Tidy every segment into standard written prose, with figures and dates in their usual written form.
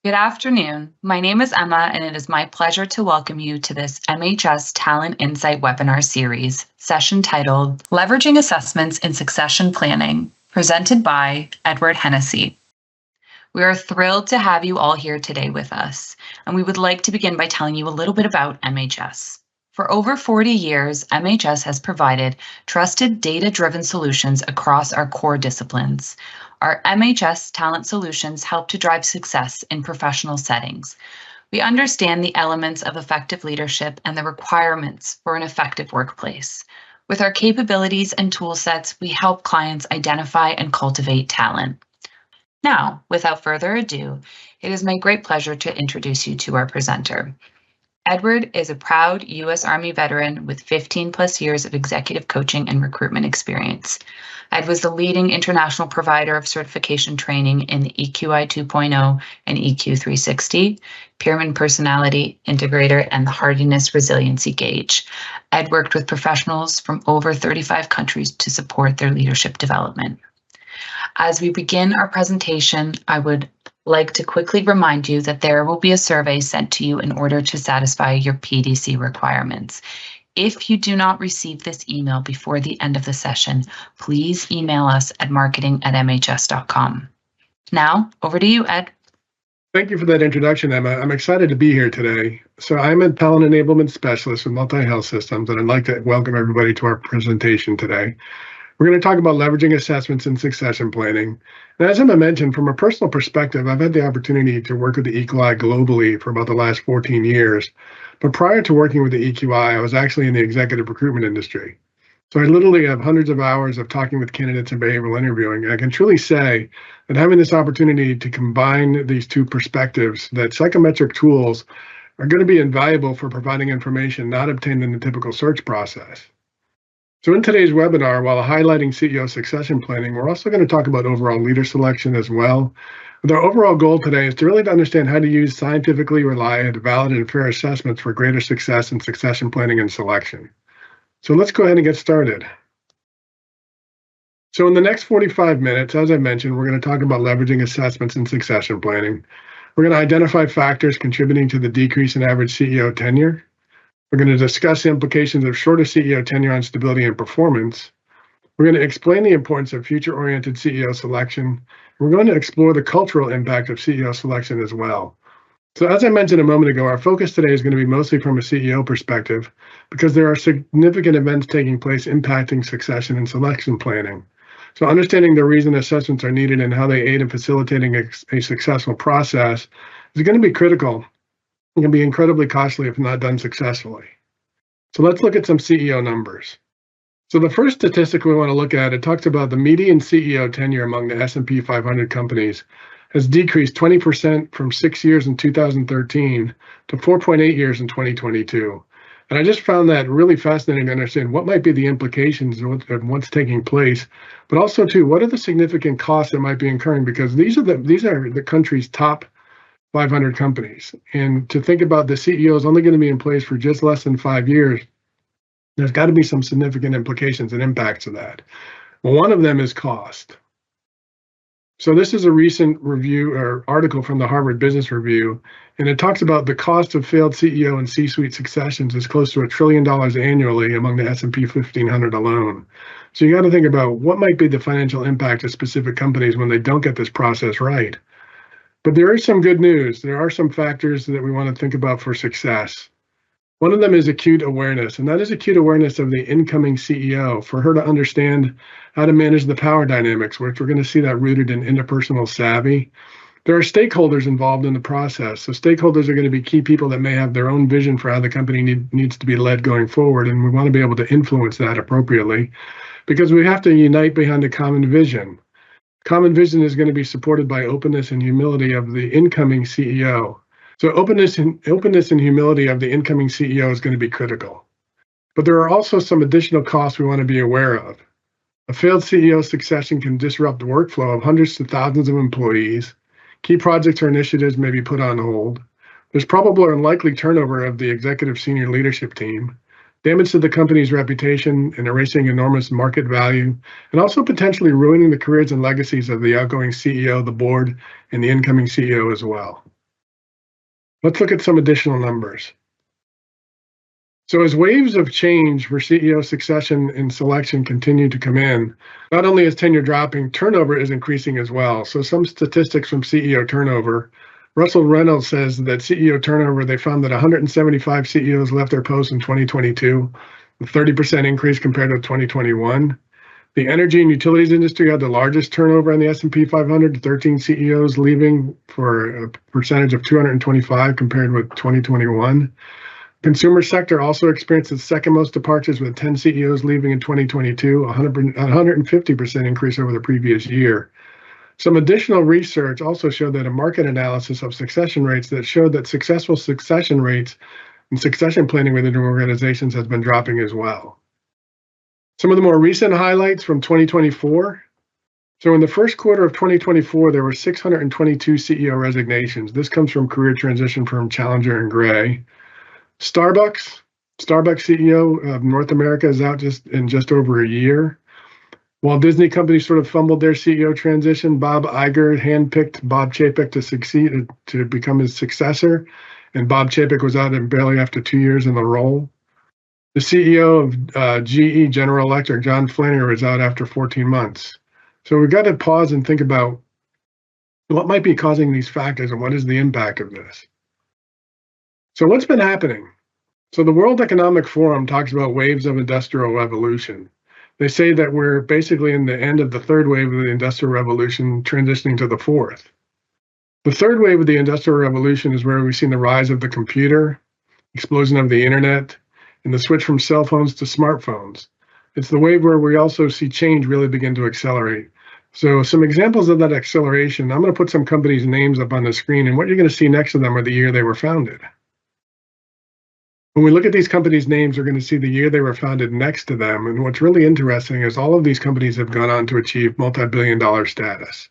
Good afternoon. My name is Emma, and it is my pleasure to welcome you to this MHS Talent Insight webinar series, session titled Leveraging Assessments in Succession Planning, presented by Edward Hennessy. We are thrilled to have you all here today with us, and we would like to begin by telling you a little bit about MHS. For over 40 years, MHS has provided trusted data-driven solutions across our core disciplines. Our MHS Talent Solutions help to drive success in professional settings. We understand the elements of effective leadership and the requirements for an effective workplace. With our capabilities and tool sets, we help clients identify and cultivate talent. Now, without further ado, it is my great pleasure to introduce you to our presenter. Edward is a proud U.S. Army veteran with 15 plus years of executive coaching and recruitment experience. Ed was the leading international provider of certification training in the EQI 2.0 and EQ 360, Pyramid Personality Integrator, and the Hardiness Resiliency Gauge. Ed worked with professionals from over 35 countries to support their leadership development. As we begin our presentation, I would like to quickly remind you that there will be a survey sent to you in order to satisfy your PDC requirements. If you do not receive this email before the end of the session, please email us at marketing@mhs.com. Now, over to you, Ed. Thank you for that introduction, Emma. I'm excited to be here today. So I'm a talent enablement specialist with Multi-Health Systems, and I'd like to welcome everybody to our presentation today. We're going to talk about leveraging assessments in succession planning. And as Emma mentioned, from a personal perspective, I've had the opportunity to work with the EQI globally for about the last 14 years. But prior to working with the EQI, I was actually in the executive recruitment industry. So I literally have hundreds of hours of talking with candidates and behavioral interviewing. And I can truly say that having this opportunity to combine these two perspectives, that psychometric tools are going to be invaluable for providing information not obtained in the typical search process. So in today's webinar, while highlighting CEO succession planning, we're also going to talk about overall leader selection as well. But our overall goal today is to really understand how to use scientifically reliable, valid, and fair assessments for greater success in succession planning and selection. So let's go ahead and get started. So in the next 45 minutes, as I mentioned, we're going to talk about leveraging assessments in succession planning. We're going to identify factors contributing to the decrease in average CEO tenure. We're going to discuss the implications of shorter CEO tenure on stability and performance. We're going to explain the importance of future-oriented CEO selection. We're going to explore the cultural impact of CEO selection as well. So as I mentioned a moment ago, our focus today is going to be mostly from a CEO perspective because there are significant events taking place impacting succession and selection planning. So understanding the reason assessments are needed and how they aid in facilitating a successful process is going to be critical. It can be incredibly costly if not done successfully. So let's look at some CEO numbers. So the first statistic we want to look at, it talks about the median CEO tenure among the S&P 500 companies has decreased 20% from 6 years in 2013 to 4.8 years in 2022. And I just found that really fascinating to understand what might be the implications of what's taking place, but also too, what are the significant costs that might be incurring, because these are the country's top 500 companies. And to think about the CEO is only going to be in place for just less than 5 years, there's got to be some significant implications and impacts of that. Well, one of them is cost. So this is a recent review or article from the Harvard Business Review, and it talks about the cost of failed CEO and C-suite successions is close to $1 trillion annually among the S&P 1500 alone. So you got to think about what might be the financial impact of specific companies when they don't get this process right. But there is some good news. There are some factors that we want to think about for success. One of them is acute awareness, and that is acute awareness of the incoming CEO, for her to understand how to manage the power dynamics, which we're going to see that rooted in interpersonal savvy. There are stakeholders involved in the process. So stakeholders are going to be key people that may have their own vision for how the company needs to be led going forward, and we want to be able to influence that appropriately because we have to unite behind a common vision. Common vision is going to be supported by openness and humility of the incoming CEO. So openness and humility of the incoming CEO is going to be critical. But there are also some additional costs we want to be aware of. A failed CEO succession can disrupt the workflow of hundreds to thousands of employees. Key projects or initiatives may be put on hold. There's probable or unlikely turnover of the executive senior leadership team. Damage to the company's reputation and erasing enormous market value, and also potentially ruining the careers and legacies of the outgoing CEO, the board, and the incoming CEO as well. Let's look at some additional numbers. So as waves of change for CEO succession and selection continue to come in, not only is tenure dropping, turnover is increasing as well. So some statistics from CEO turnover. Russell Reynolds says that CEO turnover, they found that 175 CEOs left their posts in 2022, a 30% increase compared to 2021. The energy and utilities industry had the largest turnover in the S&P 500, 13 CEOs leaving for a percentage of 225 compared with 2021. Consumer sector also experienced its second most departures with 10 CEOs leaving in 2022, 150% increase over the previous year. Some additional research also showed that a market analysis of succession rates that showed that successful succession rates and succession planning within organizations has been dropping as well. Some of the more recent highlights from 2024. So in the first quarter of 2024, there were 622 CEO resignations. This comes from career transition firm Challenger and Gray. Starbucks CEO of North America is out just over a year. While Disney companies sort of fumbled their CEO transition, Bob Iger handpicked Bob Chapek to become his successor, and Bob Chapek was out barely after 2 years in the role. The CEO of GE, General Electric, John Flannery, was out after 14 months. So we've got to pause and think about what might be causing these factors and what is the impact of this. So what's been happening? So the World Economic Forum talks about waves of industrial revolution. They say that we're basically in the end of the third wave of the Industrial Revolution, transitioning to the fourth. The third wave of the Industrial Revolution is where we've seen the rise of the computer, explosion of the internet, and the switch from cell phones to smartphones. It's the wave where we also see change really begin to accelerate. So some examples of that acceleration, I'm going to put some companies' names up on the screen, and what you're going to see next to them are the year they were founded. When we look at these companies' names, we're going to see the year they were founded next to them. And what's really interesting is all of these companies have gone on to achieve multi-billion-dollar status.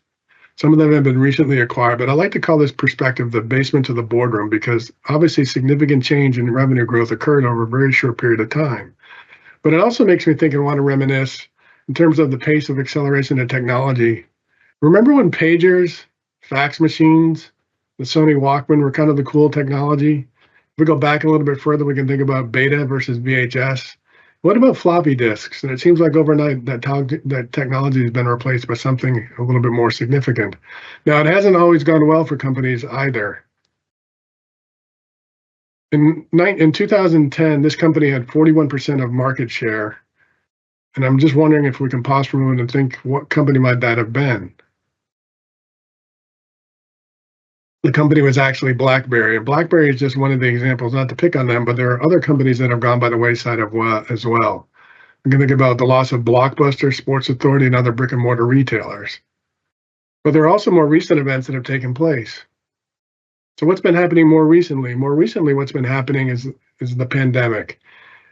Some of them have been recently acquired, but I like to call this perspective the basement to the boardroom because obviously significant change in revenue growth occurred over a very short period of time. But it also makes me think and want to reminisce in terms of the pace of acceleration of technology. Remember when pagers, fax machines, the Sony Walkman were kind of the cool technology? If we go back a little bit further, we can think about beta versus VHS. What about floppy disks? And it seems like overnight that technology has been replaced by something a little bit more significant. Now, it hasn't always gone well for companies either. In 2010, this company had 41% of market share. And I'm just wondering if we can pause for a moment and think, what company might that have been? The company was actually BlackBerry. And BlackBerry is just one of the examples, not to pick on them, but there are other companies that have gone by the wayside as well. I'm going to think about the loss of Blockbuster, Sports Authority, and other brick and mortar retailers. But there are also more recent events that have taken place. So what's been happening more recently? More recently, what's been happening is the pandemic.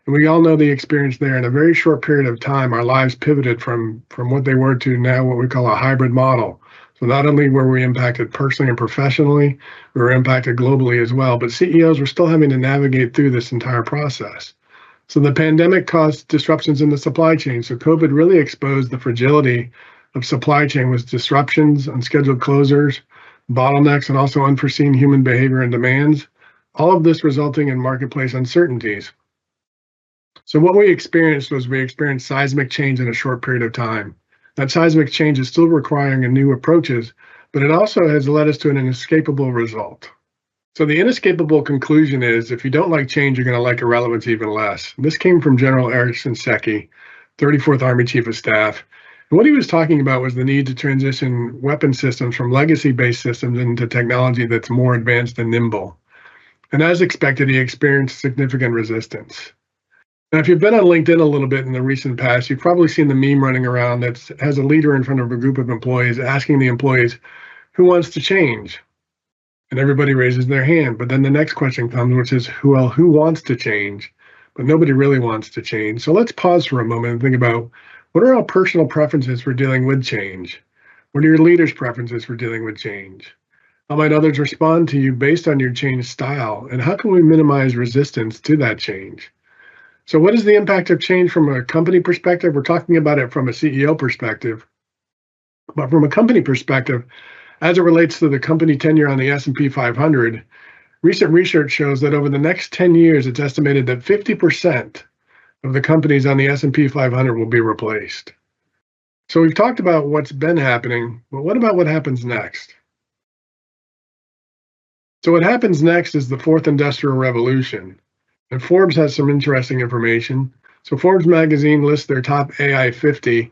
And we all know the experience there. In a very short period of time, our lives pivoted from what they were to now what we call a hybrid model. So not only were we impacted personally and professionally, we were impacted globally as well, but CEOs were still having to navigate through this entire process. So the pandemic caused disruptions in the supply chain. So COVID really exposed the fragility of supply chain with disruptions, unscheduled closures, bottlenecks, and also unforeseen human behavior and demands, all of this resulting in marketplace uncertainties. So what we experienced seismic change in a short period of time. That seismic change is still requiring new approaches, but it also has led us to an inescapable result. So the inescapable conclusion is if you don't like change, you're going to like irrelevance even less. This came from General Eric Shinseki, 34th Army Chief of Staff. And what he was talking about was the need to transition weapon systems from legacy-based systems into technology that's more advanced and nimble. And as expected, he experienced significant resistance. Now, if you've been on LinkedIn a little bit in the recent past, you've probably seen the meme running around that has a leader in front of a group of employees asking the employees, who wants to change? And everybody raises their hand. But then the next question comes, which is, who wants to change? But nobody really wants to change. So let's pause for a moment and think about what are our personal preferences for dealing with change? What are your leaders' preferences for dealing with change? How might others respond to you based on your change style? And how can we minimize resistance to that change? So what is the impact of change from a company perspective? We're talking about it from a CEO perspective. But from a company perspective, as it relates to the company tenure on the S&P 500, Recent research shows that over the next 10 years, it's estimated that 50% of the companies on the S&P 500 will be replaced. So we've talked about what's been happening, but what about what happens next? So what happens next is the fourth industrial revolution. And Forbes has some interesting information. So Forbes magazine lists their top AI 50,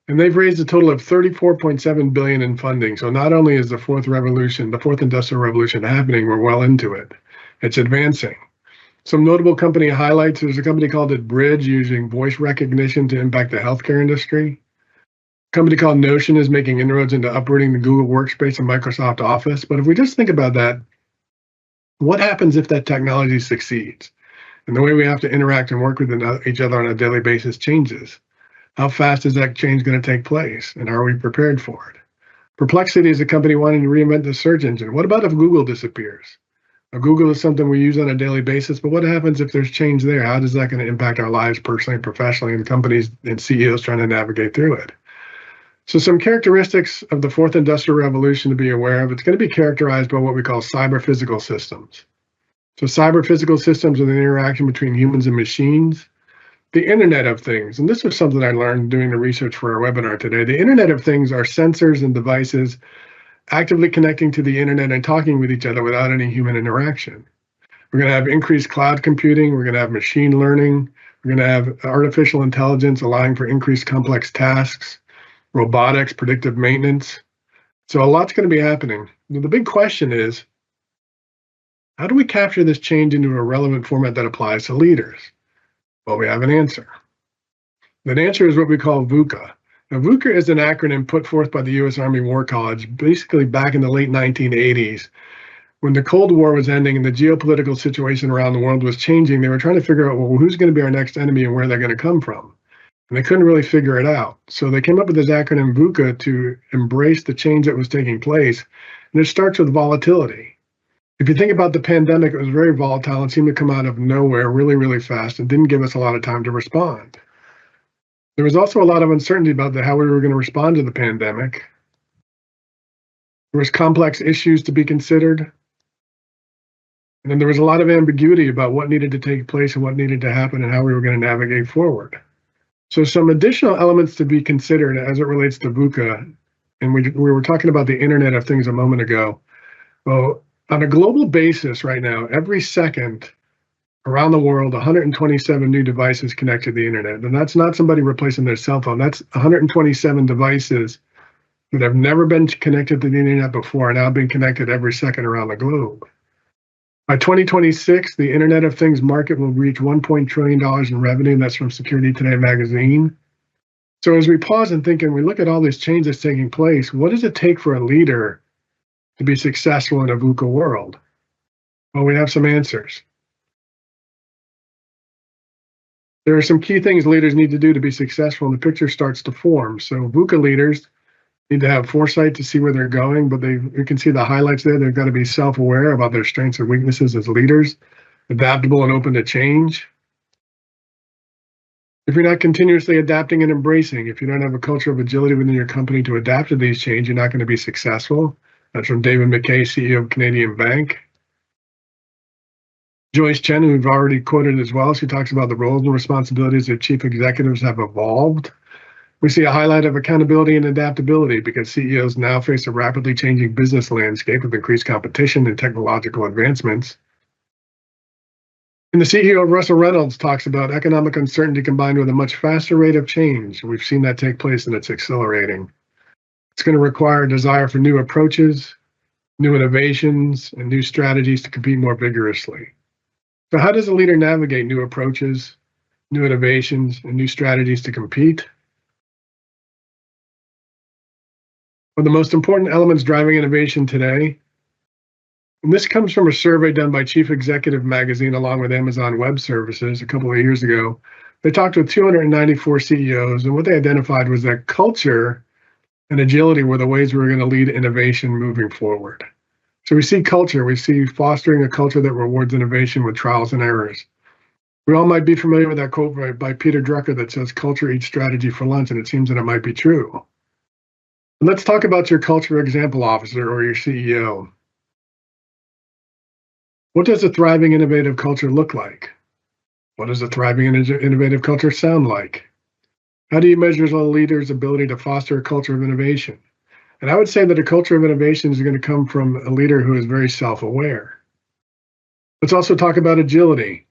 and they've raised a total of $34.7 billion in funding. So not only is the fourth industrial revolution happening, we're well into it. It's advancing. Some notable company highlights, there's a company called Bridge using voice recognition to impact the healthcare industry. A company called Notion is making inroads into uprooting the Google Workspace and Microsoft Office. But if we just think about that, what happens if that technology succeeds? And the way we have to interact and work with each other on a daily basis changes. How fast is that change going to take place? And are we prepared for it? Perplexity is a company wanting to reinvent the search engine. What about if Google disappears? Now, Google is something we use on a daily basis, but what happens if there's change there? How is that going to impact our lives personally and professionally, and companies and CEOs trying to navigate through it? So some characteristics of the fourth industrial revolution to be aware of, it's going to be characterized by what we call cyber-physical systems. So cyber-physical systems are the interaction between humans and machines. The Internet of Things, and this was something I learned doing the research for our webinar today. The Internet of Things are sensors and devices actively connecting to the Internet and talking with each other without any human interaction. We're going to have increased cloud computing. We're going to have machine learning. We're going to have artificial intelligence allowing for increased complex tasks, robotics, predictive maintenance. So a lot's going to be happening. The big question is, how do we capture this change into a relevant format that applies to leaders? Well, we have an answer. That answer is what we call VUCA. Now, VUCA is an acronym put forth by the U.S. Army War College, basically back in the late 1980s. When the Cold War was ending and the geopolitical situation around the world was changing, they were trying to figure out, well, who's going to be our next enemy and where they're going to come from? And they couldn't really figure it out. So they came up with this acronym VUCA to embrace the change that was taking place. And it starts with volatility. If you think about the pandemic, it was very volatile and seemed to come out of nowhere really, really fast and didn't give us a lot of time to respond. There was also a lot of uncertainty about how we were going to respond to the pandemic. There was complex issues to be considered. And then there was a lot of ambiguity about what needed to take place and what needed to happen and how we were going to navigate forward. So some additional elements to be considered as it relates to VUCA, and we were talking about the Internet of Things a moment ago. Well, on a global basis right now, every second around the world, 127 new devices connect to the internet. And that's not somebody replacing their cell phone. That's 127 devices that have never been connected to the internet before are now being connected every second around the globe. By 2026, the Internet of Things market will reach $1 trillion in revenue. And that's from Security Today magazine. So as we pause and think and we look at all these changes taking place, what does it take for a leader to be successful in a VUCA world? Well, we have some answers. There are some key things leaders need to do to be successful, and the picture starts to form. So VUCA leaders need to have foresight to see where they're going, but you can see the highlights there. They've got to be self-aware about their strengths and weaknesses as leaders, adaptable and open to change. If you're not continuously adapting and embracing, if you don't have a culture of agility within your company to adapt to these changes, you're not going to be successful. That's from David McKay, CEO of Canadian Bank. Joyce Chen, who we've already quoted as well, she talks about the roles and responsibilities of chief executives have evolved. We see a highlight of accountability and adaptability because CEOs now face a rapidly changing business landscape with increased competition and technological advancements. And the CEO of Russell Reynolds talks about economic uncertainty combined with a much faster rate of change. We've seen that take place and it's accelerating. It's going to require a desire for new approaches, new innovations, and new strategies to compete more vigorously. So how does a leader navigate new approaches, new innovations, and new strategies to compete? One of the most important elements driving innovation today, and this comes from a survey done by Chief Executive Magazine along with Amazon Web Services a couple of years ago. They talked with 294 CEOs, and what they identified was that culture and agility were the ways we were going to lead innovation moving forward. So we see culture, we see fostering a culture that rewards innovation with trials and errors. We all might be familiar with that quote by Peter Drucker that says, "Culture eats strategy for lunch," and it seems that it might be true. And let's talk about your culture example officer or your CEO. What does a thriving, innovative culture look like? What does a thriving and innovative culture sound like? How do you measure a leader's ability to foster a culture of innovation? And I would say that a culture of innovation is going to come from a leader who is very self-aware. Let's also talk about agility.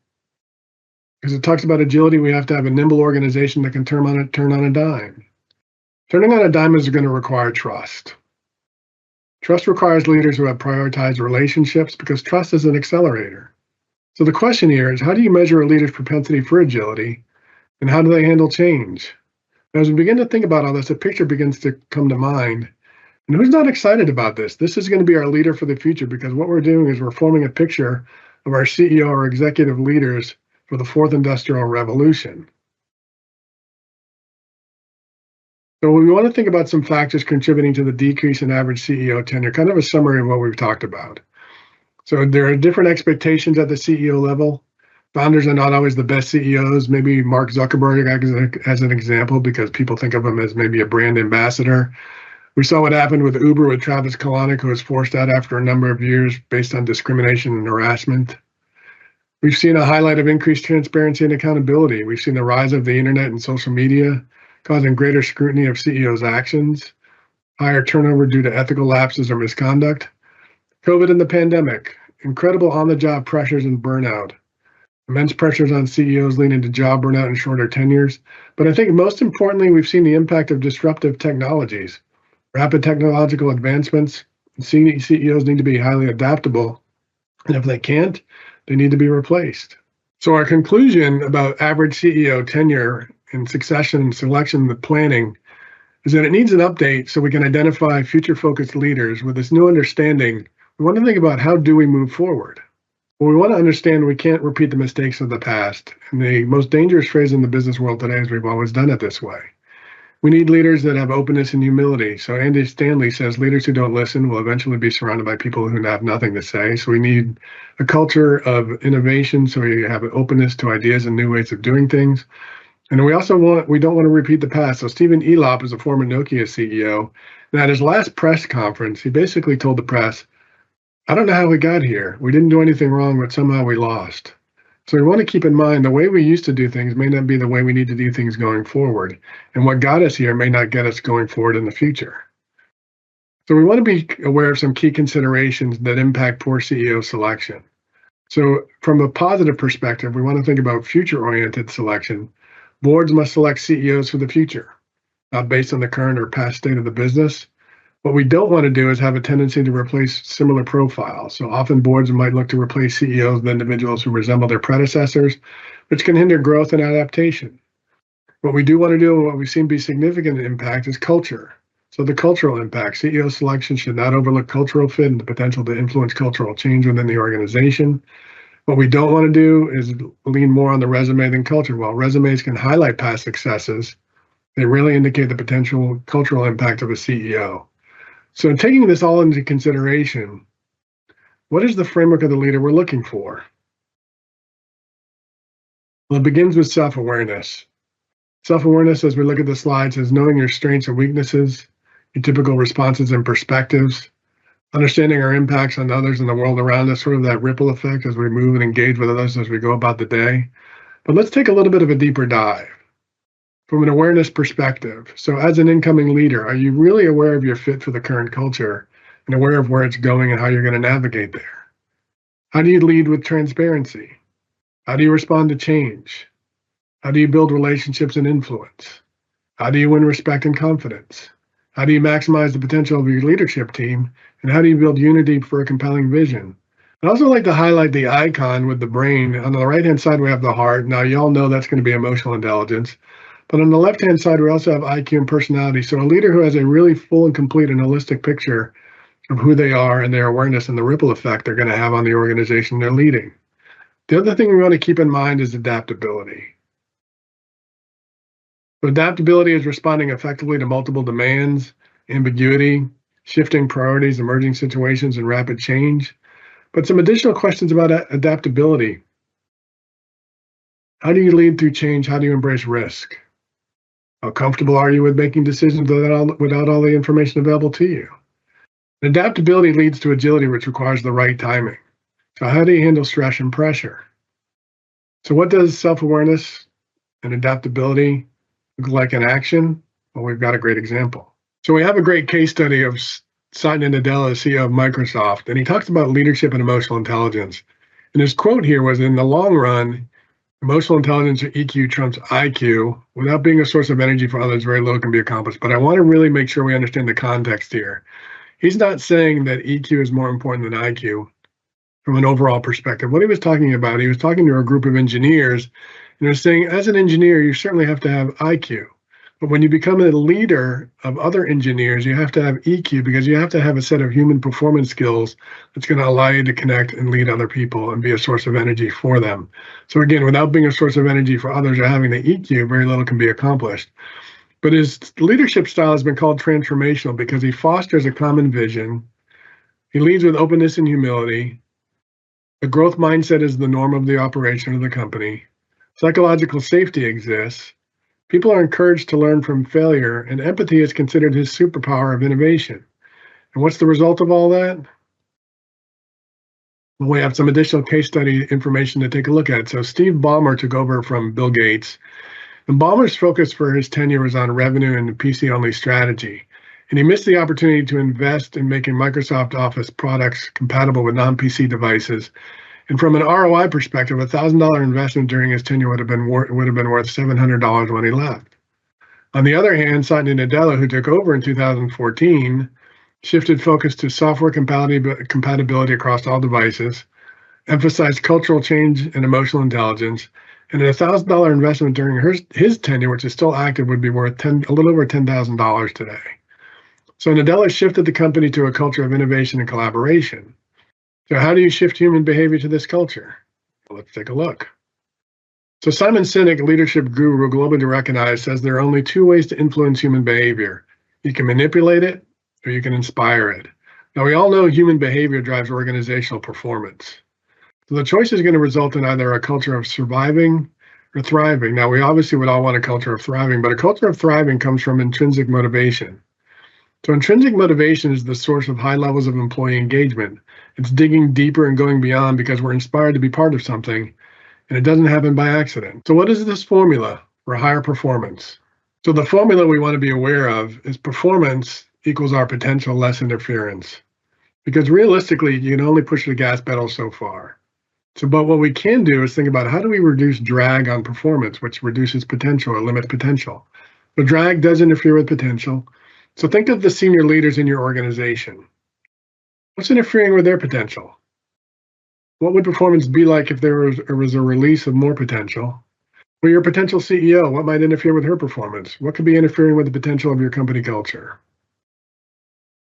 Because it talks about agility, we have to have a nimble organization that can turn on a dime. Turning on a dime is going to require trust. Trust requires leaders who have prioritized relationships because trust is an accelerator. So the question here is, how do you measure a leader's propensity for agility, and how do they handle change? As we begin to think about all this, a picture begins to come to mind. And who's not excited about this? This is going to be our leader for the future, because what we're doing is we're forming a picture of our CEO or executive leaders for the fourth industrial revolution. So we want to think about some factors contributing to the decrease in average CEO tenure, kind of a summary of what we've talked about. So there are different expectations at the CEO level. Founders are not always the best CEOs. Maybe Mark Zuckerberg as an example, because people think of him as maybe a brand ambassador. We saw what happened with Uber with Travis Kalanick, who was forced out after a number of years based on discrimination and harassment. We've seen a highlight of increased transparency and accountability. We've seen the rise of the internet and social media causing greater scrutiny of CEOs' actions, higher turnover due to ethical lapses or misconduct. COVID and the pandemic, incredible on-the-job pressures and burnout. Immense pressures on CEOs leading to job burnout and shorter tenures. But I think most importantly, we've seen the impact of disruptive technologies. Rapid technological advancements. CEOs need to be highly adaptable, and if they can't, they need to be replaced. So our conclusion about average CEO tenure and succession and selection with planning is that it needs an update so we can identify future-focused leaders. With this new understanding, we want to think about, how do we move forward? Well, we want to understand we can't repeat the mistakes of the past. And the most dangerous phrase in the business world today is, we've always done it this way. We need leaders that have openness and humility. So Andy Stanley says leaders who don't listen will eventually be surrounded by people who have nothing to say. So we need a culture of innovation, so we have an openness to ideas and new ways of doing things. And we don't want to repeat the past. So Stephen Elop is a former Nokia CEO. And at his last press conference, he basically told the press, I don't know how we got here. We didn't do anything wrong, but somehow we lost. So we want to keep in mind the way we used to do things may not be the way we need to do things going forward. And what got us here may not get us going forward in the future. So we want to be aware of some key considerations that impact poor CEO selection. So from a positive perspective, we want to think about future-oriented selection. Boards must select CEOs for the future, not based on the current or past state of the business. What we don't want to do is have a tendency to replace similar profiles. So often boards might look to replace CEOs with individuals who resemble their predecessors, which can hinder growth and adaptation. What we do want to do, and what we've seen be significant impact, is culture. So the cultural impact. CEO selection should not overlook cultural fit and the potential to influence cultural change within the organization. What we don't want to do is lean more on the resume than culture. While resumes can highlight past successes, they really indicate the potential cultural impact of a CEO. So taking this all into consideration, what is the framework of the leader we're looking for? Well, it begins with self-awareness. Self-awareness, as we look at the slides, is knowing your strengths and weaknesses, your typical responses and perspectives, understanding our impacts on others and the world around us, sort of that ripple effect as we move and engage with others as we go about the day. But let's take a little bit of a deeper dive from an awareness perspective. So as an incoming leader, are you really aware of your fit for the current culture and aware of where it's going and how you're going to navigate there? How do you lead with transparency? How do you respond to change? How do you build relationships and influence? How do you win respect and confidence? How do you maximize the potential of your leadership team? And how do you build unity for a compelling vision? I'd also like to highlight the icon with the brain. On the right-hand side, we have the heart. Now, you all know that's going to be emotional intelligence. But on the left-hand side, we also have IQ and personality. So a leader who has a really full and complete and holistic picture of who they are and their awareness and the ripple effect they're going to have on the organization they're leading. The other thing we want to keep in mind is adaptability. So adaptability is responding effectively to multiple demands, ambiguity, shifting priorities, emerging situations, and rapid change. But some additional questions about adaptability. How do you lead through change? How do you embrace risk? How comfortable are you with making decisions without all the information available to you? Adaptability leads to agility, which requires the right timing. So how do you handle stress and pressure? So what does self-awareness and adaptability look like in action? Well, we've got a great example. So we have a great case study of Satya Nadella, CEO of Microsoft, and he talks about leadership and emotional intelligence. And his quote here was, in the long run, emotional intelligence or EQ trumps IQ. Without being a source of energy for others, very little can be accomplished. But I want to really make sure we understand the context here. He's not saying that EQ is more important than IQ from an overall perspective. What he was talking about, he was talking to a group of engineers, and he was saying, as an engineer, you certainly have to have IQ. But when you become a leader of other engineers, you have to have EQ because you have to have a set of human performance skills that's going to allow you to connect and lead other people and be a source of energy for them. So again, without being a source of energy for others or having the EQ, very little can be accomplished. But his leadership style has been called transformational because he fosters a common vision. He leads with openness and humility. The growth mindset is the norm of the operation of the company. Psychological safety exists. People are encouraged to learn from failure, and empathy is considered his superpower of innovation. And what's the result of all that? Well, we have some additional case study information to take a look at. So Steve Ballmer took over from Bill Gates, and Ballmer's focus for his tenure was on revenue and the PC-only strategy. And he missed the opportunity to invest in making Microsoft Office products compatible with non-PC devices. And from an ROI perspective, a $1,000 investment during his tenure would have been worth $700 when he left. On the other hand, Satya Nadella, who took over in 2014, shifted focus to software compatibility across all devices, emphasized cultural change and emotional intelligence, and a $1,000 investment during his tenure, which is still active, would be worth a little over $10,000 today. So Nadella shifted the company to a culture of innovation and collaboration. So how do you shift human behavior to this culture? Well, let's take a look. So Simon Sinek, leadership guru, globally recognized, says there are only two ways to influence human behavior. You can manipulate it or you can inspire it. Now, we all know human behavior drives organizational performance. So the choice is going to result in either a culture of surviving or thriving. Now, we obviously would all want a culture of thriving, but a culture of thriving comes from intrinsic motivation. So intrinsic motivation is the source of high levels of employee engagement. It's digging deeper and going beyond because we're inspired to be part of something, and it doesn't happen by accident. So what is this formula for higher performance? So the formula we want to be aware of is performance equals our potential less interference. Because realistically, you can only push the gas pedal so far. So, but what we can do is think about how do we reduce drag on performance, which reduces potential or limits potential. But drag does interfere with potential. So think of the senior leaders in your organization. What's interfering with their potential? What would performance be like if there was a release of more potential? For your potential CEO, what might interfere with her performance? What could be interfering with the potential of your company culture?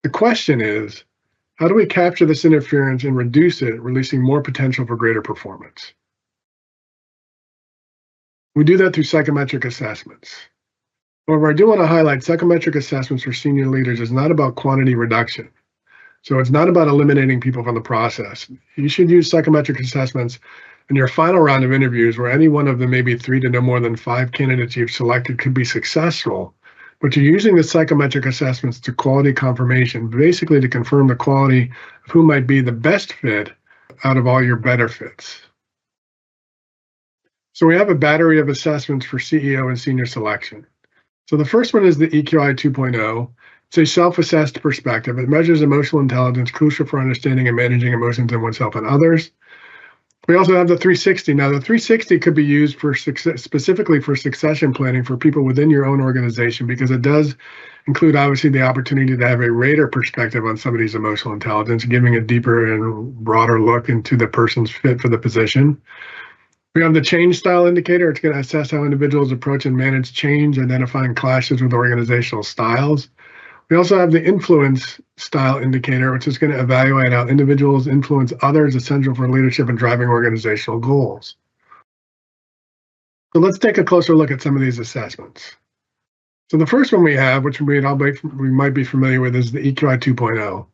The question is, how do we capture this interference and reduce it, releasing more potential for greater performance? We do that through psychometric assessments. However, I do want to highlight psychometric assessments for senior leaders is not about quantity reduction. So it's not about eliminating people from the process. You should use psychometric assessments in your final round of interviews where any one of the maybe 3 to no more than 5 candidates you've selected could be successful. But you're using the psychometric assessments to quality confirmation, basically to confirm the quality of who might be the best fit out of all your better fits. So we have a battery of assessments for CEO and senior selection. So the first one is the EQI 2.0. It's a self-assessed perspective. It measures emotional intelligence, crucial for understanding and managing emotions in oneself and others. We also have the 360. Now, the 360 could be used for specifically for succession planning for people within your own organization because it does include, obviously, the opportunity to have a rater perspective on somebody's emotional intelligence, giving a deeper and broader look into the person's fit for the position. We have the change style indicator. It's going to assess how individuals approach and manage change, identifying clashes with organizational styles. We also have the influence style indicator, which is going to evaluate how individuals influence others, essential for leadership and driving organizational goals. So let's take a closer look at some of these assessments. So the first one we have, which we might be familiar with, is the EQI 2.0.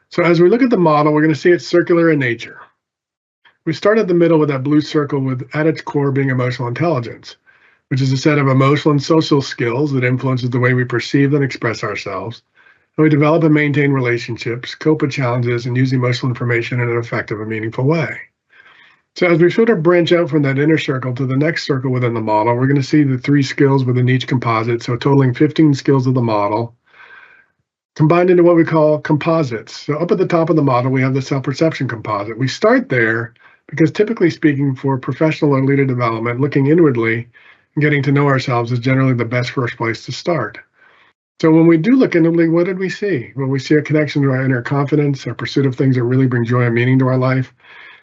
So as we look at the model, we're going to see it's circular in nature. We start at the middle with that blue circle with at its core being emotional intelligence, which is a set of emotional and social skills that influences the way we perceive and express ourselves. How we develop and maintain relationships, cope with challenges, and use emotional information in an effective and meaningful way. So as we sort of branch out from that inner circle to the next circle within the model, we're going to see the 3 skills within each composite, so totaling 15 skills of the model, combined into what we call composites. So up at the top of the model, we have the self-perception composite. We start there because typically speaking, for professional or leader development, looking inwardly and getting to know ourselves is generally the best first place to start. So when we do look inwardly, what did we see? Well, we see a connection to our inner confidence, our pursuit of things that really bring joy and meaning to our life.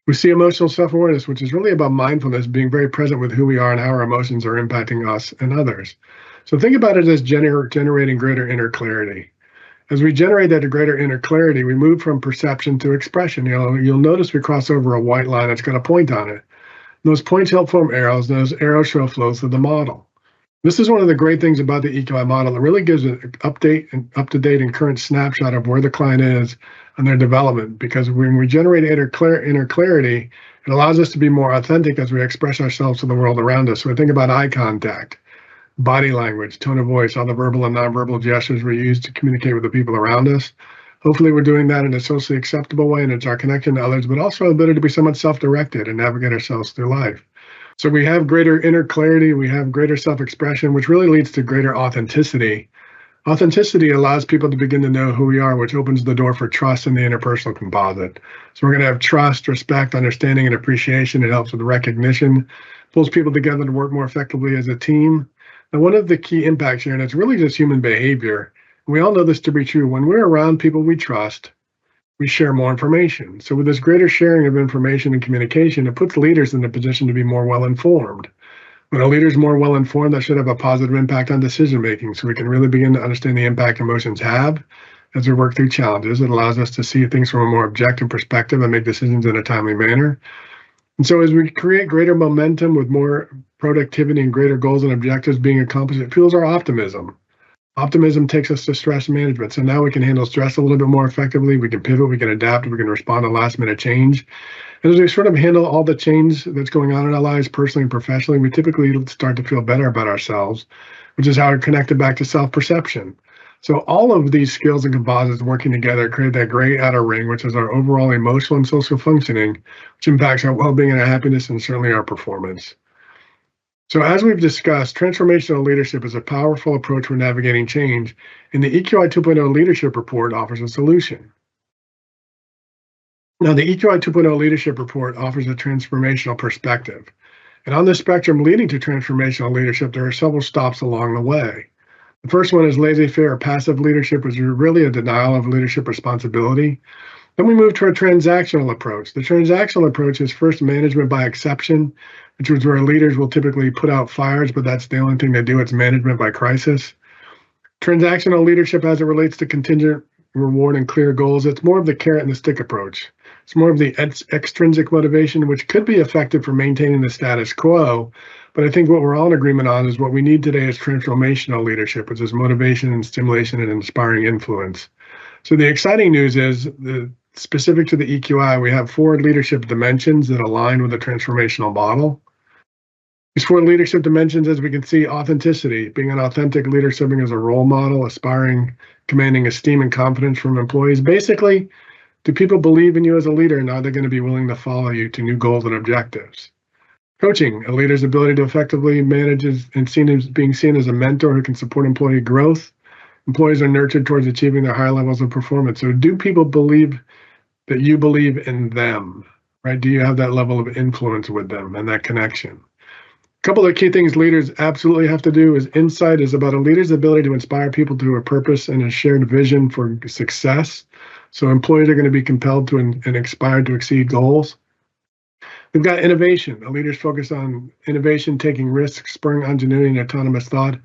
We see emotional self-awareness, which is really about mindfulness, being very present with who we are and how our emotions are impacting us and others. So think about it as generating greater inner clarity. As we generate that greater inner clarity, we move from perception to expression. You'll notice we cross over a white line that's got a point on it. Those points help form arrows, and those arrows show flows to the model. This is one of the great things about the EQI model. It really gives an up-to-date and current snapshot of where the client is and their development, because when we generate inner clarity, it allows us to be more authentic as we express ourselves to the world around us. So we think about eye contact, body language, tone of voice, all the verbal and nonverbal gestures we use to communicate with the people around us. Hopefully we're doing that in a socially acceptable way, and it's our connection to others, but also our ability to be somewhat self-directed and navigate ourselves through life. So we have greater inner clarity, we have greater self-expression, which really leads to greater authenticity. Authenticity allows people to begin to know who we are, which opens the door for trust in the interpersonal composite. So we're going to have trust, respect, understanding, and appreciation. It helps with recognition, pulls people together to work more effectively as a team. And one of the key impacts here, and it's really just human behavior, we all know this to be true. When we're around people we trust, we share more information. So with this greater sharing of information and communication, it puts leaders in a position to be more well-informed. When a leader is more well-informed, that should have a positive impact on decision-making, so we can really begin to understand the impact emotions have as we work through challenges. It allows us to see things from a more objective perspective and make decisions in a timely manner. And so as we create greater momentum with more productivity and greater goals and objectives being accomplished, it fuels our optimism. Optimism takes us to stress management. So now we can handle stress a little bit more effectively. We can pivot, we can adapt, we can respond to last minute change. And as we sort of handle all the change that's going on in our lives, personally and professionally, we typically start to feel better about ourselves, which is how we're connected back to self-perception. So all of these skills and composites working together create that gray outer ring, which is our overall emotional and social functioning, which impacts our well-being and our happiness and certainly our performance. So as we've discussed, transformational leadership is a powerful approach for navigating change, and the EQI 2.0 Leadership Report offers a solution. Now, the EQI 2.0 Leadership Report offers a transformational perspective. And on this spectrum leading to transformational leadership, there are several stops along the way. The first one is laissez-faire or passive leadership, which is really a denial of leadership responsibility. Then we move to a transactional approach. The transactional approach is first management by exception, which is where leaders will typically put out fires, but that's the only thing they do. It's management by crisis. Transactional leadership, as it relates to contingent reward and clear goals, it's more of the carrot and the stick approach. It's more of the extrinsic motivation, which could be effective for maintaining the status quo. But I think what we're all in agreement on is what we need today is transformational leadership, which is motivation and stimulation and inspiring influence. So the exciting news is, specific to the EQI, we have 4 leadership dimensions that align with the transformational model. These 4 leadership dimensions, as we can see: authenticity, being an authentic leader, serving as a role model, aspiring, commanding esteem and confidence from employees. Basically, do people believe in you as a leader, and are they going to be willing to follow you to new goals and objectives? Coaching, a leader's ability to effectively manage and being seen as a mentor who can support employee growth. Employees are nurtured towards achieving their high levels of performance. So do people believe that you believe in them, right? Do you have that level of influence with them and that connection? A couple of key things leaders absolutely have to do is insight is about a leader's ability to inspire people to a purpose and a shared vision for success. So employees are going to be compelled to and inspired to exceed goals. We've got innovation. A leader's focused on innovation, taking risks, spurring ingenuity and autonomous thought.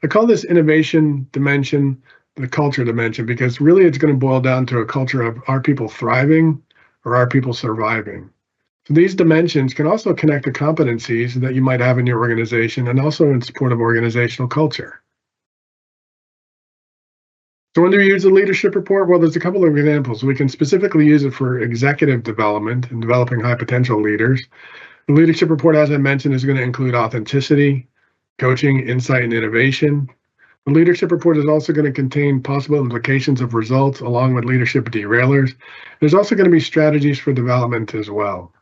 I call this innovation dimension the culture dimension, because really it's going to boil down to a culture of, are people thriving or are people surviving? So these dimensions can also connect to competencies that you might have in your organization and also in support of organizational culture. So when do we use the leadership report? Well, there's a couple of examples. We can specifically use it for executive development and developing high potential leaders. The leadership report, as I mentioned, is going to include authenticity, coaching, insight, and innovation. The leadership report is also going to contain possible implications of results along with leadership derailers. There's also going to be strategies for development as well.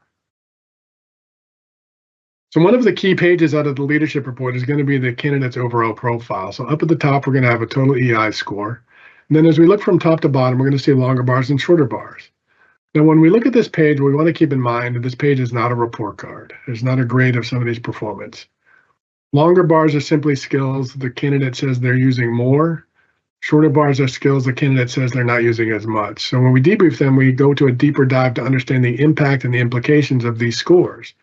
So one of the key pages out of the leadership report is going to be the candidate's overall profile. So up at the top, we're going to have a total EI score. And then as we look from top to bottom, we're going to see longer bars and shorter bars. Now, when we look at this page, we want to keep in mind that this page is not a report card. There's not a grade of somebody's performance. Longer bars are simply skills the candidate says they're using more. Shorter bars are skills the candidate says they're not using as much. So when we debrief them, we go to a deeper dive to understand the impact and the implications of these scores.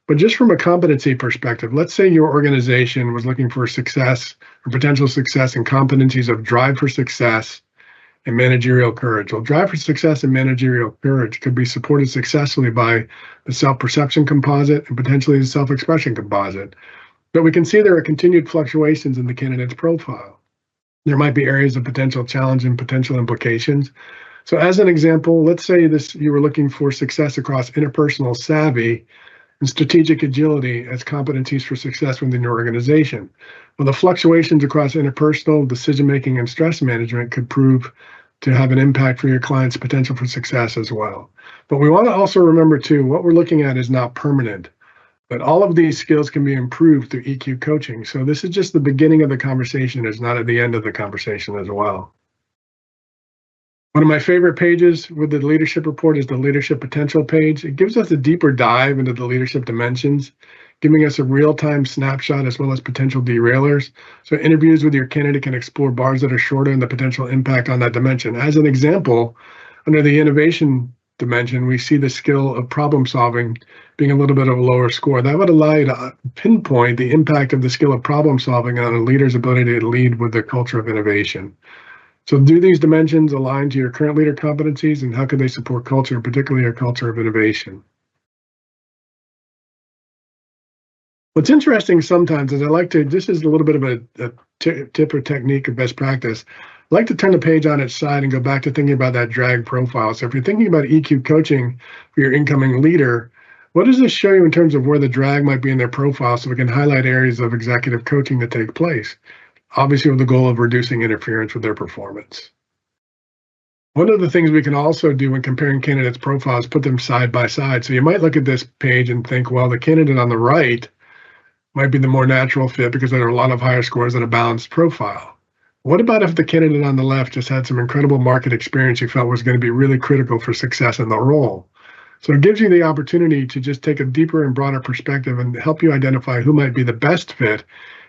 But just from a competency perspective, let's say your organization was looking for success or potential success and competencies of drive for success and managerial courage. Well, drive for success and managerial courage could be supported successfully by the self-perception composite and potentially the self-expression composite. But we can see there are continued fluctuations in the candidate's profile. There might be areas of potential challenge and potential implications. So as an example, let's say you were looking for success across interpersonal savvy and strategic agility as competencies for success within your organization. Well, the fluctuations across interpersonal, decision-making, and stress management could prove to have an impact for your client's potential for success as well. But we want to also remember, too, what we're looking at is not permanent. But all of these skills can be improved through EQ coaching. So this is just the beginning of the conversation. It's not at the end of the conversation as well. One of my favorite pages with the leadership report is the leadership potential page. It gives us a deeper dive into the leadership dimensions, giving us a real-time snapshot as well as potential derailers. So interviews with your candidate can explore bars that are shorter and the potential impact on that dimension. As an example, under the innovation dimension, we see the skill of problem solving being a little bit of a lower score. That would allow you to pinpoint the impact of the skill of problem solving on a leader's ability to lead with the culture of innovation. So do these dimensions align to your current leader competencies, and how can they support culture, particularly a culture of innovation? What's interesting sometimes is this is a little bit of a tip or technique of best practice. I like to turn the page on its side and go back to thinking about that drag profile. So if you're thinking about EQ coaching for your incoming leader, what does this show you in terms of where the drag might be in their profile so we can highlight areas of executive coaching that take place, obviously with the goal of reducing interference with their performance? One of the things we can also do when comparing candidates' profiles, put them side by side. So you might look at this page and think, well, the candidate on the right might be the more natural fit because there are a lot of higher scores and a balanced profile. What about if the candidate on the left just had some incredible market experience you felt was going to be really critical for success in the role? So it gives you the opportunity to just take a deeper and broader perspective and help you identify who might be the best fit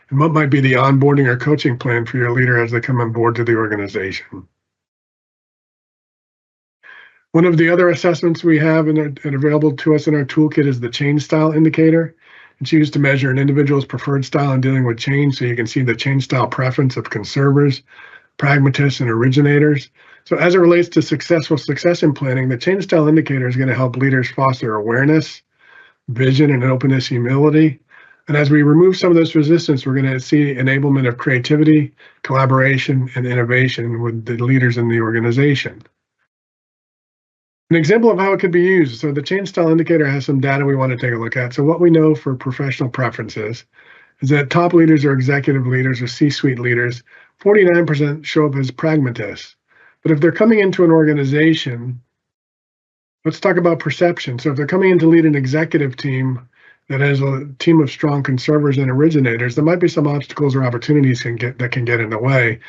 and what might be the onboarding or coaching plan for your leader as they come on board to the organization. One of the other assessments we have and available to us in our toolkit is the change style indicator. It's used to measure an individual's preferred style in dealing with change, so you can see the change style preference of conservers, pragmatists, and originators. So as it relates to successful succession planning, the change style indicator is going to help leaders foster awareness, vision, and openness, humility. And as we remove some of this resistance, we're going to see enablement of creativity, collaboration, and innovation with the leaders in the organization. An example of how it could be used. So the change style indicator has some data we want to take a look at. So what we know for professional preferences is that top leaders or executive leaders or C-suite leaders, 49% show up as pragmatists. But if they're coming into an organization, let's talk about perception. So if they're coming in to lead an executive team that has a team of strong conservers and originators, there might be some obstacles or opportunities that can get in the way.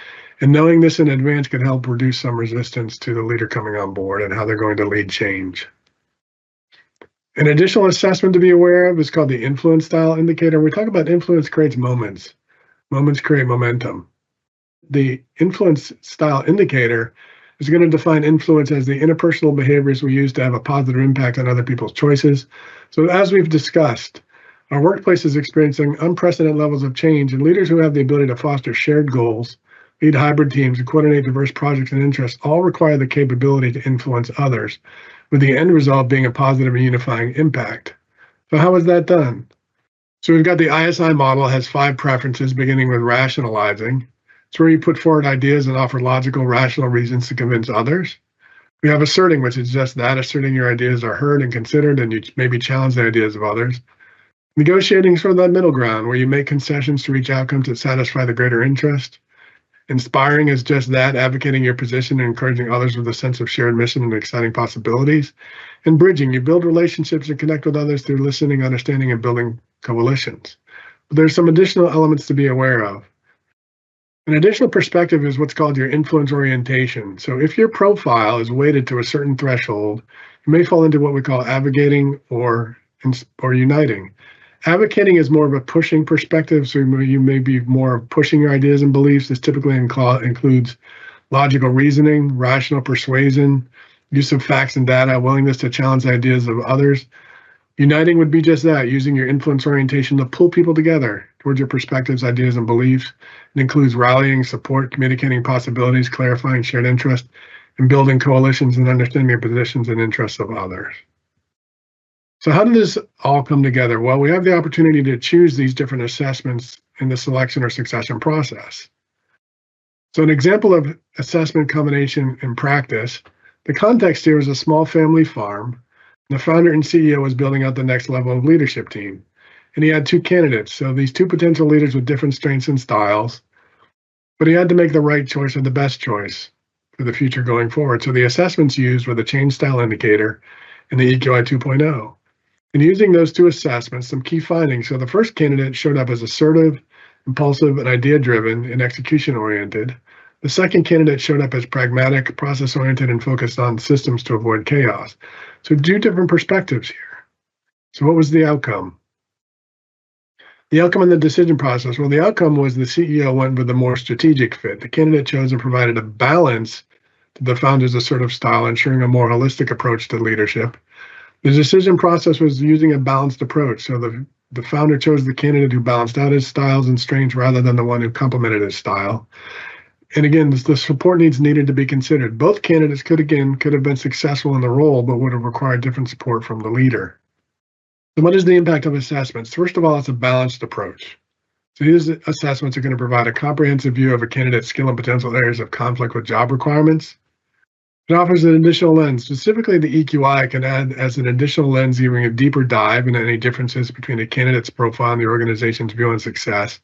And knowing this in advance can help reduce some resistance to the leader coming on board and how they're going to lead change. An additional assessment to be aware of is called the influence style indicator. We talk about influence creates moments. Moments create momentum. The influence style indicator is going to define influence as the interpersonal behaviors we use to have a positive impact on other people's choices. So as we've discussed, our workplace is experiencing unprecedented levels of change, and leaders who have the ability to foster shared goals, lead hybrid teams, and coordinate diverse projects and interests all require the capability to influence others, with the end result being a positive and unifying impact. So how is that done? So we've got the ISI model, has 5 preferences, beginning with rationalizing. It's where you put forward ideas and offer logical, rational reasons to convince others. We have asserting, which is just that, asserting your ideas are heard and considered, and you maybe challenge the ideas of others. Negotiating sort of that middle ground, where you make concessions to reach outcomes that satisfy the greater interest. Inspiring is just that, advocating your position and encouraging others with a sense of shared mission and exciting possibilities. And bridging, you build relationships and connect with others through listening, understanding, and building coalitions. But there's some additional elements to be aware of. An additional perspective is what's called your influence orientation. So if your profile is weighted to a certain threshold, you may fall into what we call advocating or uniting. Advocating is more of a pushing perspective, so you may be more pushing your ideas and beliefs. This typically includes logical reasoning, rational persuasion, use of facts and data, willingness to challenge the ideas of others. Uniting would be just that, using your influence orientation to pull people together towards your perspectives, ideas, and beliefs. It includes rallying, support, communicating possibilities, clarifying shared interest, and building coalitions and understanding the positions and interests of others. So how did this all come together? Well, we have the opportunity to choose these different assessments in the selection or succession process. So an example of assessment combination in practice, the context here is a small family farm. The founder and CEO was building out the next level of leadership team. And he had two candidates. So these two potential leaders with different strengths and styles, but he had to make the right choice or the best choice for the future going forward. So the assessments used were the change style indicator and the EQI 2.0. And using those two assessments, some key findings. So the first candidate showed up as assertive, impulsive, and idea-driven and execution-oriented. The second candidate showed up as pragmatic, process-oriented, and focused on systems to avoid chaos. So two different perspectives here. So what was the outcome? The outcome in the decision process. Well, the outcome was the CEO went with a more strategic fit. The candidate chosen provided a balance to the founder's assertive style, ensuring a more holistic approach to leadership. The decision process was using a balanced approach. So the founder chose the candidate who balanced out his styles and strengths rather than the one who complemented his style. And again, the support needs needed to be considered. Both candidates could have been successful in the role, but would have required different support from the leader. So what is the impact of assessments? First of all, it's a balanced approach. So these assessments are going to provide a comprehensive view of a candidate's skill and potential areas of conflict with job requirements. It offers an additional lens. Specifically, the EQI can add as an additional lens, giving a deeper dive into any differences between a candidate's profile and the organization's view on success.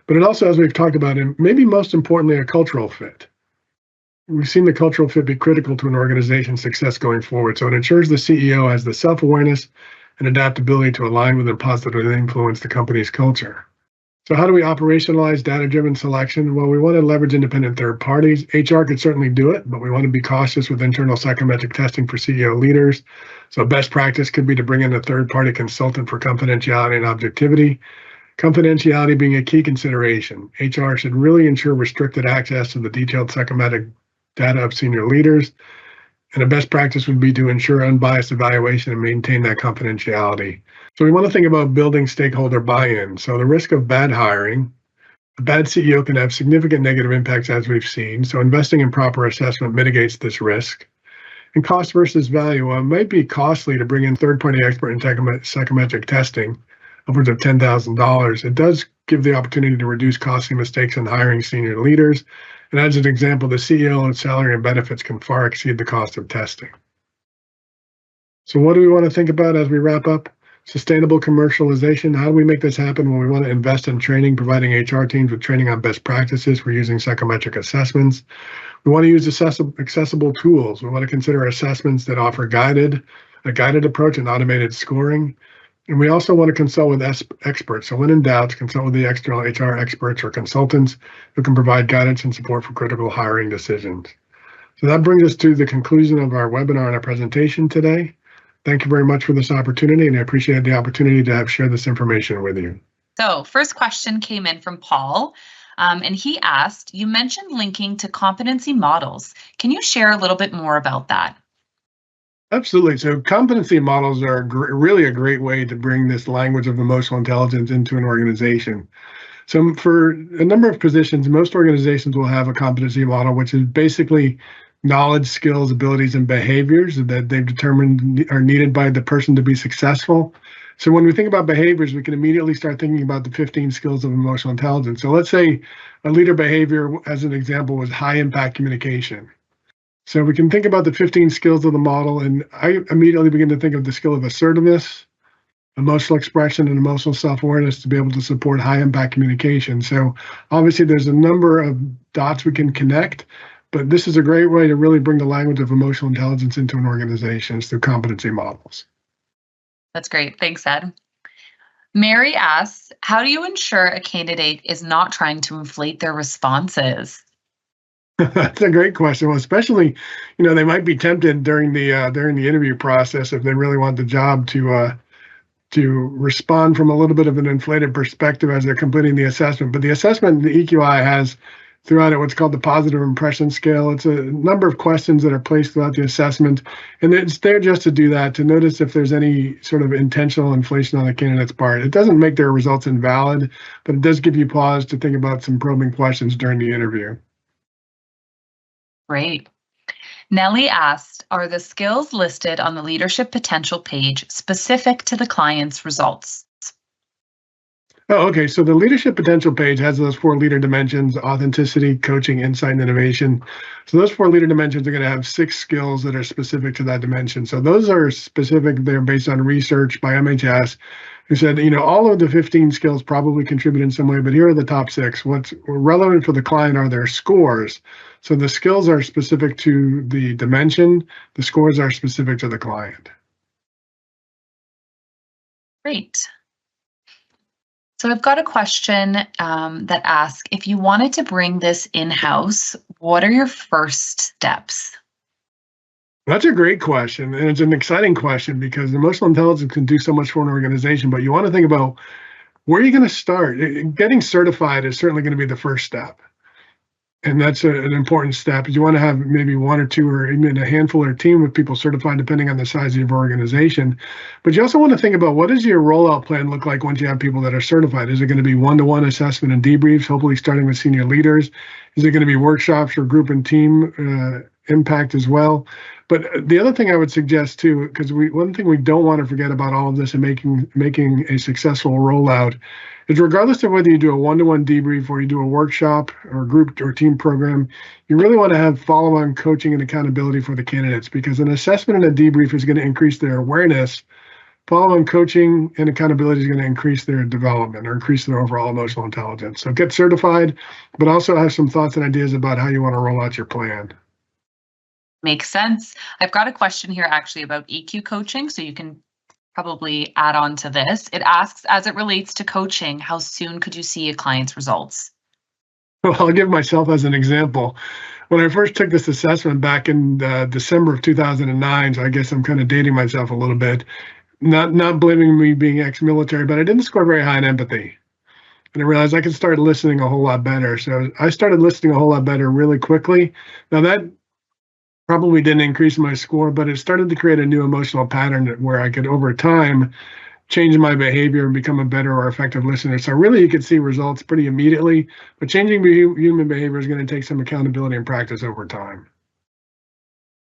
But it also, as we've talked about, and maybe most importantly, a cultural fit. We've seen the cultural fit be critical to an organization's success going forward. So it ensures the CEO has the self-awareness and adaptability to align with and positively influence the company's culture. So how do we operationalize data-driven selection? Well, we want to leverage independent third parties. HR could certainly do it, but we want to be cautious with internal psychometric testing for CEO leaders. So best practice could be to bring in a third-party consultant for confidentiality and objectivity. Confidentiality being a key consideration. HR should really ensure restricted access to the detailed psychometric data of senior leaders. And a best practice would be to ensure unbiased evaluation and maintain that confidentiality. So we want to think about building stakeholder buy-in. So the risk of bad hiring, a bad CEO can have significant negative impacts as we've seen. So investing in proper assessment mitigates this risk. And cost versus value, well, it might be costly to bring in third-party expert in psychometric testing, upwards of $10,000. It does give the opportunity to reduce costly mistakes in hiring senior leaders. And as an example, the CEO and salary and benefits can far exceed the cost of testing. So what do we want to think about as we wrap up? Sustainable commercialization. How do we make this happen? Well, we want to invest in training, providing HR teams with training on best practices for using psychometric assessments. We want to use accessible tools. We want to consider assessments that offer a guided approach and automated scoring. And we also want to consult with experts. So when in doubt, consult with the external HR experts or consultants who can provide guidance and support for critical hiring decisions. So that brings us to the conclusion of our webinar and our presentation today. Thank you very much for this opportunity, and I appreciate the opportunity to have shared this information with you. So first question came in from Paul, and he asked, you mentioned linking to competency models. Can you share a little bit more about that? Absolutely. So competency models are really a great way to bring this language of emotional intelligence into an organization. So for a number of positions, most organizations will have a competency model, which is basically knowledge, skills, abilities, and behaviors that they've determined are needed by the person to be successful. So when we think about behaviors, we can immediately start thinking about the 15 skills of emotional intelligence. So let's say a leader behavior, as an example, was high impact communication. So we can think about the 15 skills of the model, and I immediately begin to think of the skill of assertiveness, emotional expression and emotional self-awareness to be able to support high-impact communication. So obviously there's a number of dots we can connect, but this is a great way to really bring the language of emotional intelligence into an organization through competency models. That's great. Thanks, Ed. Mary asks, how do you ensure a candidate is not trying to inflate their responses? That's a great question. Well, especially, they might be tempted during the interview process if they really want the job to respond from a little bit of an inflated perspective as they're completing the assessment. But the assessment, the EQI has throughout it what's called the positive impression scale. It's a number of questions that are placed throughout the assessment, and it's there just to do that, to notice if there's any sort of intentional inflation on the candidate's part. It doesn't make their results invalid, but it does give you pause to think about some probing questions during the interview. Great. Nellie asked, are the skills listed on the leadership potential page specific to the client's results? Oh, okay. So the leadership potential page has those 4 leader dimensions: authenticity, coaching, insight, and innovation. So those 4 leader dimensions are going to have 6 skills that are specific to that dimension. So those are specific. They're based on research by MHS, who said, all of the 15 skills probably contribute in some way, but here are the top 6. What's relevant for the client are their scores. So the skills are specific to the dimension. The scores are specific to the client. Great. So I've got a question that asks, if you wanted to bring this in-house, what are your first steps? That's a great question, and it's an exciting question because emotional intelligence can do so much for an organization, but you want to think about where are you going to start? Getting certified is certainly going to be the first step. And that's an important step. You want to have maybe 1 or 2 or even a handful or a team of people certified, depending on the size of your organization. But you also want to think about, what does your rollout plan look like once you have people that are certified? Is it going to be one-to-one assessment and debriefs, hopefully starting with senior leaders? Is it going to be workshops or group and team impact as well? But the other thing I would suggest too, because one thing we don't want to forget about all of this and making a successful rollout is, regardless of whether you do a one-to-one debrief or you do a workshop or group or team program, you really want to have follow-on coaching and accountability for the candidates, because an assessment and a debrief is going to increase their awareness. Follow-on coaching and accountability is going to increase their development or increase their overall emotional intelligence. So get certified, but also have some thoughts and ideas about how you want to roll out your plan. Makes sense. I've got a question here actually about EQ coaching, so you can probably add on to this. It asks, as it relates to coaching, how soon could you see a client's results? Well, I'll give myself as an example. When I first took this assessment back in December of 2009, so I guess I'm kind of dating myself a little bit, not blaming me being ex-military, but I didn't score very high in empathy. And I realized I could start listening a whole lot better. So I started listening a whole lot better really quickly. Now that probably didn't increase my score, but it started to create a new emotional pattern where I could, over time, change my behavior and become a better or effective listener. So really, you could see results pretty immediately, but changing human behavior is going to take some accountability and practice over time.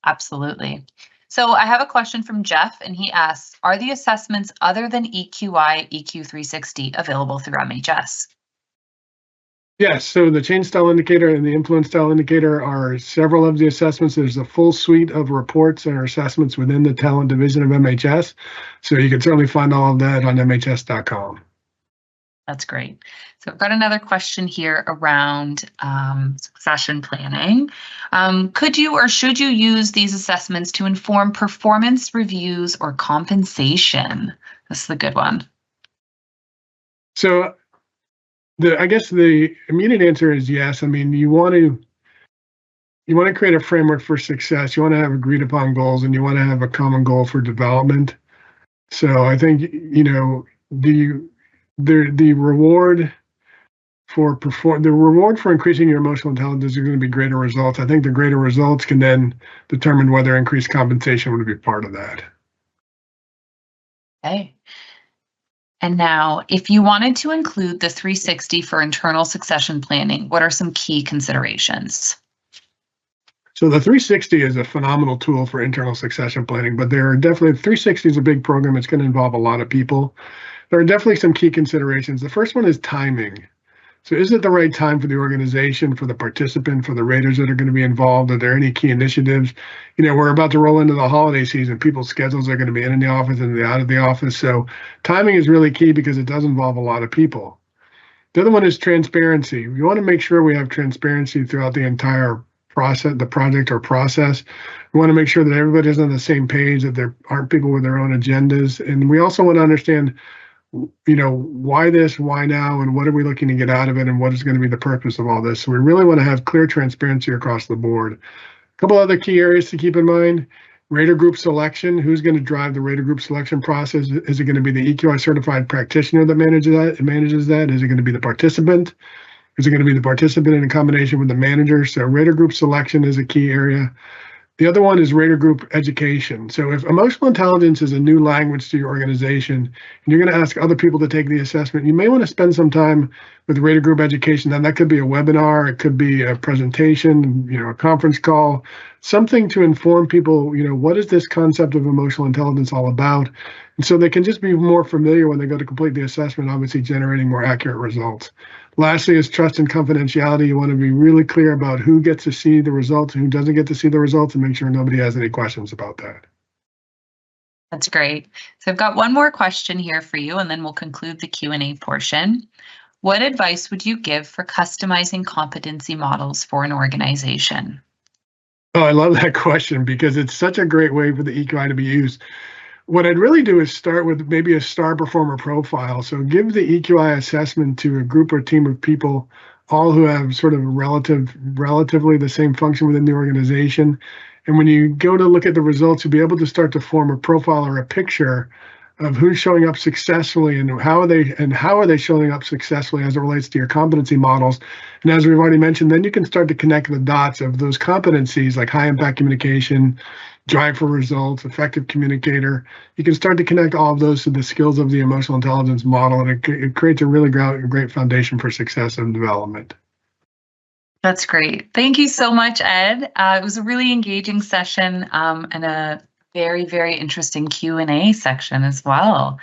Absolutely. So I have a question from Jeff, and he asks, are the assessments other than EQI, EQ360 available through MHS? Yes, so the change style indicator and the influence style indicator are several of the assessments. There's a full suite of reports and assessments within the talent division of MHS. So you can certainly find all of that on MHS.com. That's great. So I've got another question here around succession planning. Could you or should you use these assessments to inform performance reviews or compensation? This is the good one. So I guess the immediate answer is yes. I mean, you want to create a framework for success. You want to have agreed upon goals, and you want to have a common goal for development. So I think the reward for increasing your emotional intelligence is going to be greater results. I think the greater results can then determine whether increased compensation would be part of that. Okay. And now, if you wanted to include the 360 for internal succession planning, what are some key considerations? So the 360 is a phenomenal tool for internal succession planning, but there are definitely, 360 is a big program. It's going to involve a lot of people. There are definitely some key considerations. The first one is timing. So is it the right time for the organization, for the participant, for the raters that are going to be involved? Are there any key initiatives? We're about to roll into the holiday season. People's schedules are going to be in the office and out of the office. So timing is really key because it does involve a lot of people. The other one is transparency. We want to make sure we have transparency throughout the entire process, the project or process. We want to make sure that everybody's on the same page, that there aren't people with their own agendas. And we also want to understand why this, why now, and what are we looking to get out of it, and what is going to be the purpose of all this. So we really want to have clear transparency across the board. A couple other key areas to keep in mind: rater group selection. Who's going to drive the rater group selection process? Is it going to be the EQI certified practitioner that manages that? Is it going to be the participant? Is it going to be the participant in combination with the manager? So rater group selection is a key area. The other one is rater group education. So if emotional intelligence is a new language to your organization and you're going to ask other people to take the assessment, you may want to spend some time with rater group education. And that could be a webinar, it could be a presentation, a conference call, something to inform people, what is this concept of emotional intelligence all about? And so they can just be more familiar when they go to complete the assessment, obviously generating more accurate results. Lastly is trust and confidentiality. You want to be really clear about who gets to see the results and who doesn't get to see the results, and make sure nobody has any questions about that. That's great. So I've got one more question here for you, and then we'll conclude the Q&A portion. What advice would you give for customizing competency models for an organization? Oh, I love that question because it's such a great way for the EQI to be used. What I'd really do is start with maybe a star performer profile. So give the EQI assessment to a group or team of people, all who have sort of relatively the same function within the organization. And when you go to look at the results, you'll be able to start to form a profile or a picture of who's showing up successfully and how are they showing up successfully as it relates to your competency models. And as we've already mentioned, then you can start to connect the dots of those competencies like high impact communication, drive for results, effective communicator. You can start to connect all of those to the skills of the emotional intelligence model, and it creates a really great foundation for success and development. That's great. Thank you so much, Ed. It was a really engaging session and a very, very interesting Q&A section as well.